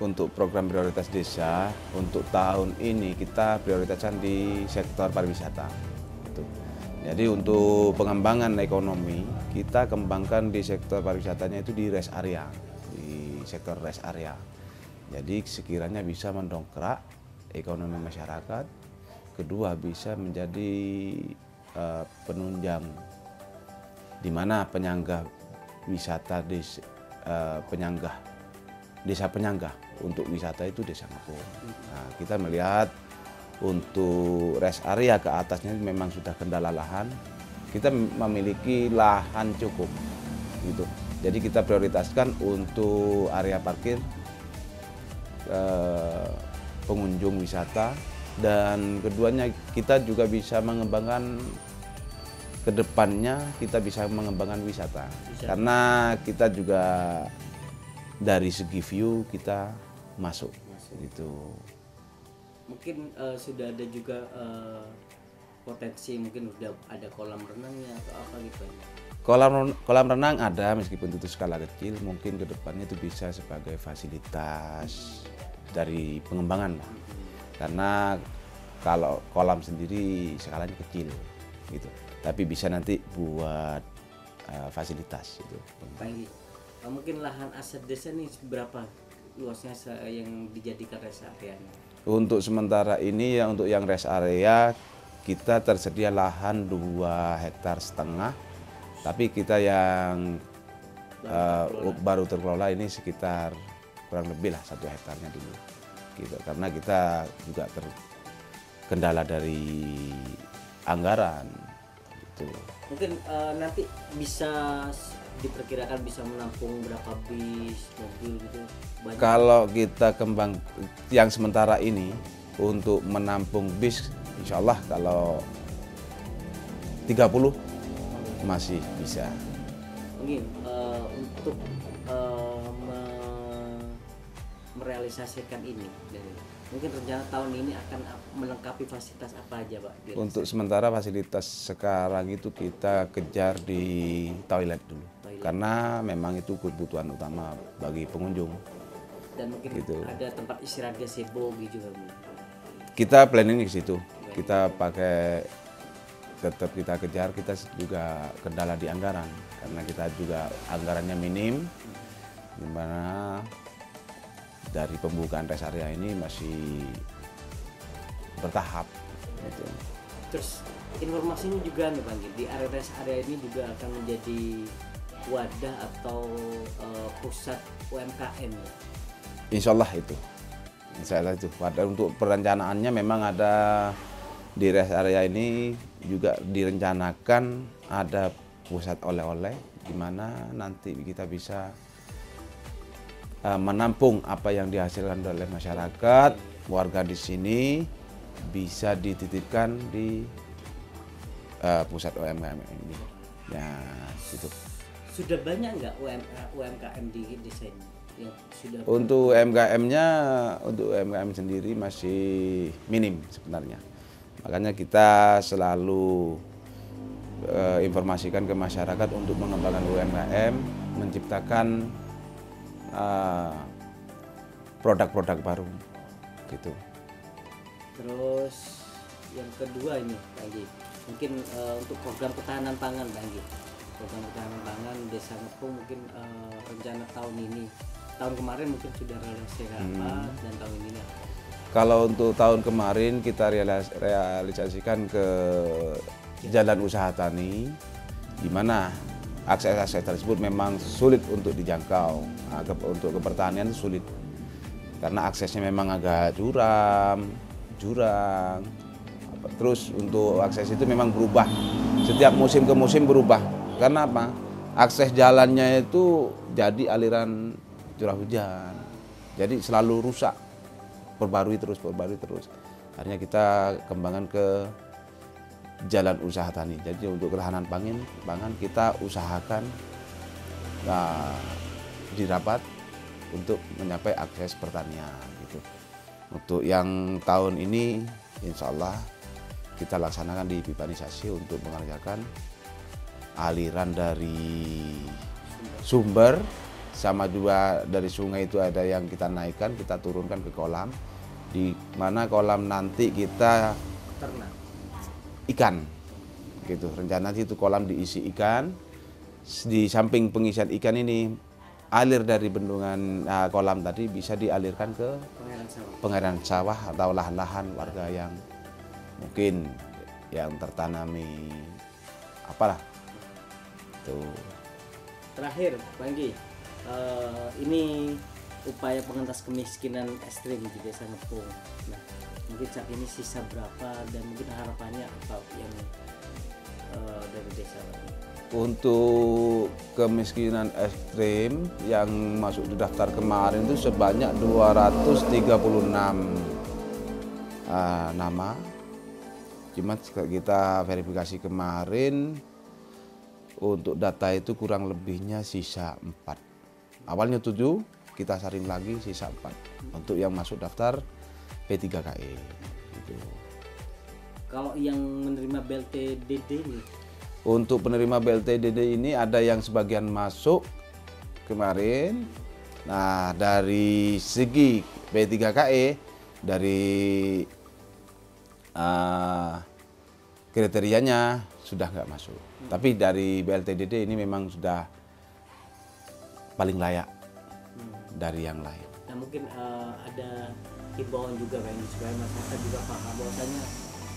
untuk program prioritas desa untuk tahun ini kita prioritaskan di sektor pariwisata. Gitu. Jadi untuk pengembangan ekonomi kita kembangkan di sektor pariwisatanya itu di rest area, di sektor rest area. Jadi sekiranya bisa mendongkrak ekonomi masyarakat, kedua bisa menjadi penunjang di mana penyangga wisata desa penyanggah untuk wisata itu Desa Ngepung. Nah, kita melihat untuk rest area ke atasnya memang sudah kendala lahan. Kita memiliki lahan cukup, gitu. Jadi kita prioritaskan untuk area parkir pengunjung wisata, dan keduanya kita juga bisa mengembangkan kedepannya kita bisa mengembangkan wisata. Karena kita juga dari segi view kita masuk. Gitu. Mungkin sudah ada juga potensi, mungkin sudah ada kolam renangnya atau apa gitu. Kolam renang ada meskipun itu skala kecil, mungkin kedepannya itu bisa sebagai fasilitas dari pengembangan. Karena kalau kolam sendiri skalanya kecil gitu. Tapi bisa nanti buat fasilitas itu. Baik. Mungkin lahan aset desa ini berapa luasnya yang dijadikan rest area? Untuk sementara ini ya untuk yang rest area kita tersedia lahan 2,5 hektar. Tapi kita yang baru terkelola ini sekitar kurang lebih lah 1 hektarnya dulu. Gitu. Karena kita juga terkendala dari anggaran. Gitu. Mungkin nanti bisa diperkirakan bisa menampung berapa bis, mobil gitu? Banyak. Kalau kita kembang yang sementara ini untuk menampung bis, insya Allah kalau 30 masih bisa. Mungkin untuk merealisasikan ini, mungkin rencana tahun ini akan melengkapi fasilitas apa aja, Pak? Untuk sementara fasilitas sekarang itu kita kejar di toilet dulu. Karena memang itu kebutuhan utama bagi pengunjung. Dan mungkin gitu. Ada tempat istirahat gazebo gitu juga. Kita planning di situ. Kita pakai, tetap kita kejar, kita juga kendala di anggaran. Karena kita juga anggarannya minim, dimana dari pembukaan rest area ini masih bertahap. Gitu. Terus informasinya juga nih Bang, di area rest area ini juga akan menjadi wadah atau pusat UMKM ya? Insya Allah itu. Insya Allah itu. Wadah untuk perencanaannya memang ada di rest area ini juga direncanakan ada pusat oleh-oleh di mana nanti kita bisa menampung apa yang dihasilkan oleh masyarakat, warga di sini bisa dititipkan di pusat UMKM ini. Ya, gitu. Sudah banyak nggak UMKM di desa ini yang sudah? Untuk UMKM-nya, untuk UMKM sendiri masih minim sebenarnya. Makanya kita selalu informasikan ke masyarakat untuk mengembangkan UMKM, menciptakan produk-produk baru, gitu. Terus yang kedua ini, Pak Anggi, mungkin untuk program ketahanan pangan, Pak Anggi. Program ketahanan pangan Desa Ngepung mungkin rencana tahun ini, tahun kemarin mungkin sudah realisasikan apa, dan tahun ini apa? Kalau untuk tahun kemarin kita realisasikan ke jalan usaha tani, di mana akses tersebut memang sulit untuk dijangkau. Nah, untuk kepertanian sulit karena aksesnya memang agak jurang. Terus untuk akses itu memang berubah setiap musim ke musim berubah. Karena apa? Akses jalannya itu jadi aliran curah hujan, jadi selalu rusak, perbarui terus. Akhirnya kita kembangkan ke jalan usaha tani. Jadi untuk ketahanan pangan kita usahakan dirapat untuk mencapai akses pertanian gitu. Untuk yang tahun ini insya Allah kita laksanakan di pipanisasi untuk mengerjakan aliran dari sumber sama juga dari sungai itu ada yang kita naikkan, kita turunkan ke kolam, di mana kolam nanti kita ternak ikan gitu. Rencana itu kolam diisi ikan. Di samping pengisian ikan ini, alir dari bendungan kolam tadi bisa dialirkan ke pengairan sawah atau lahan-lahan warga yang mungkin yang tertanami apalah tuh. Terakhir, Banggi, ini upaya pengentas kemiskinan ekstrim di Desa Ngepung. Nah, mungkin saat ini sisa berapa dan mungkin harapannya apa yang dari desa? Untuk kemiskinan ekstrim yang masuk di daftar kemarin itu sebanyak 236 nama. Cuma kita verifikasi kemarin, untuk data itu kurang lebihnya sisa 4. Awalnya 7, kita saring lagi sisa 4 untuk yang masuk daftar P3KE. Gitu. Kalau yang menerima BLT-DD ini? Untuk penerima BLT-DD ini ada yang sebagian masuk kemarin. Nah, dari segi P3KE, dari kriterianya sudah nggak masuk. Tapi dari BLT-DD ini memang sudah paling layak dari yang lain. Nah, mungkin ada himbauan juga supaya masyarakat juga paham bahwasanya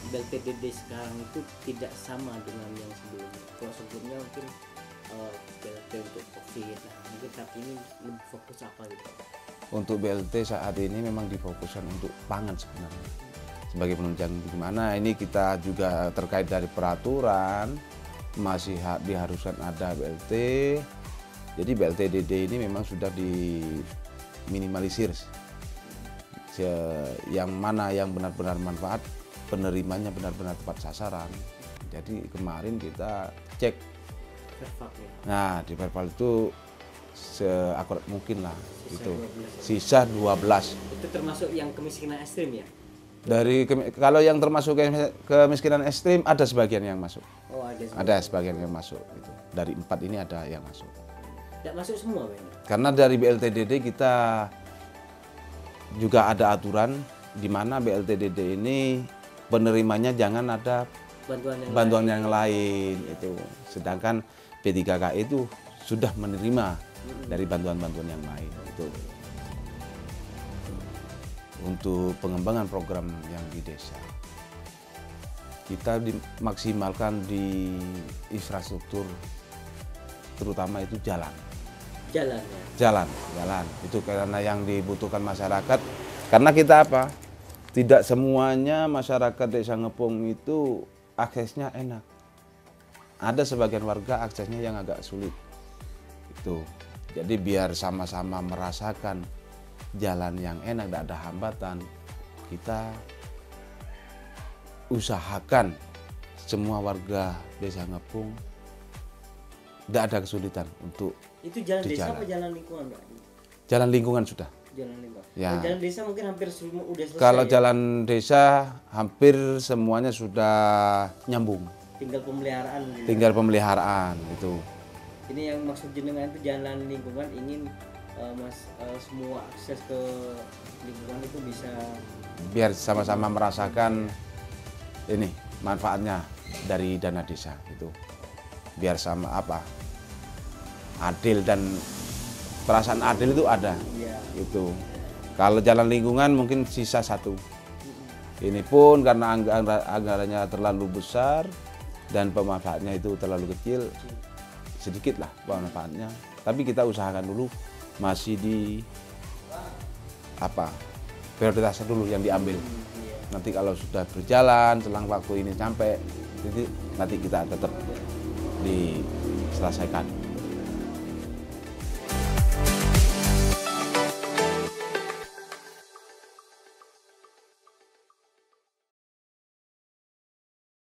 BLT-DD sekarang itu tidak sama dengan yang sebelumnya. Kalau sebelumnya mungkin BLT untuk COVID, nah mungkin saat ini lebih fokus apa gitu? Untuk BLT saat ini memang difokuskan untuk pangan sebenarnya. Sebagai penunjang gimana ini kita juga terkait dari peraturan masih diharuskan ada BLT. Jadi BLT-DD ini memang sudah diminimalisir. Yang mana yang benar-benar manfaat, penerimanya benar-benar tepat sasaran. Jadi kemarin kita cek. Nah, di Perpal itu seakurat mungkin lah. Sisa 12. Itu termasuk yang kemiskinan ekstrim ya? Kalau yang termasuk kemiskinan ekstrim ada sebagian yang masuk. Oh, ada sebagian yang masuk gitu. Dari 4 ini ada yang masuk. Tidak masuk semua, Bang? Karena dari BLT-DD kita juga ada aturan di mana BLT-DD ini penerimanya jangan ada bantuan yang lain itu. Sedangkan P3KE itu sudah menerima dari bantuan-bantuan yang lain itu. Untuk pengembangan program yang di desa, kita dimaksimalkan di infrastruktur, terutama itu jalan. Jalan itu karena yang dibutuhkan masyarakat. Karena kita apa? Tidak semuanya masyarakat Desa Ngepung itu aksesnya enak. Ada sebagian warga aksesnya yang agak sulit. Itu. Jadi biar sama-sama merasakan jalan yang enak, tidak ada hambatan, kita usahakan semua warga Desa Ngepung tidak ada kesulitan untuk itu jalan desa atau jalan lingkungan, Pak? Jalan lingkungan sudah. Jalan lingkungan. Ya. Jalan desa mungkin hampir semua udah selesai. Kalau ya? Jalan desa hampir semuanya sudah nyambung. Tinggal pemeliharaan. Gitu. Tinggal pemeliharaan itu. Ini yang maksud jenengan itu jalan lingkungan ingin semua akses ke lingkungan itu bisa biar sama-sama merasakan ini manfaatnya dari dana desa itu. Biar sama apa? Adil dan perasaan adil itu ada. Ya. Itu. Kalau jalan lingkungan mungkin sisa 1. Ini pun karena anggarannya terlalu besar dan pemanfaatnya itu terlalu kecil, sedikit lah pemanfaatnya. Tapi kita usahakan dulu masih di apa prioritasnya dulu yang diambil. Nanti kalau sudah berjalan selang waktu ini sampai, jadi nanti kita tetap diselesaikan.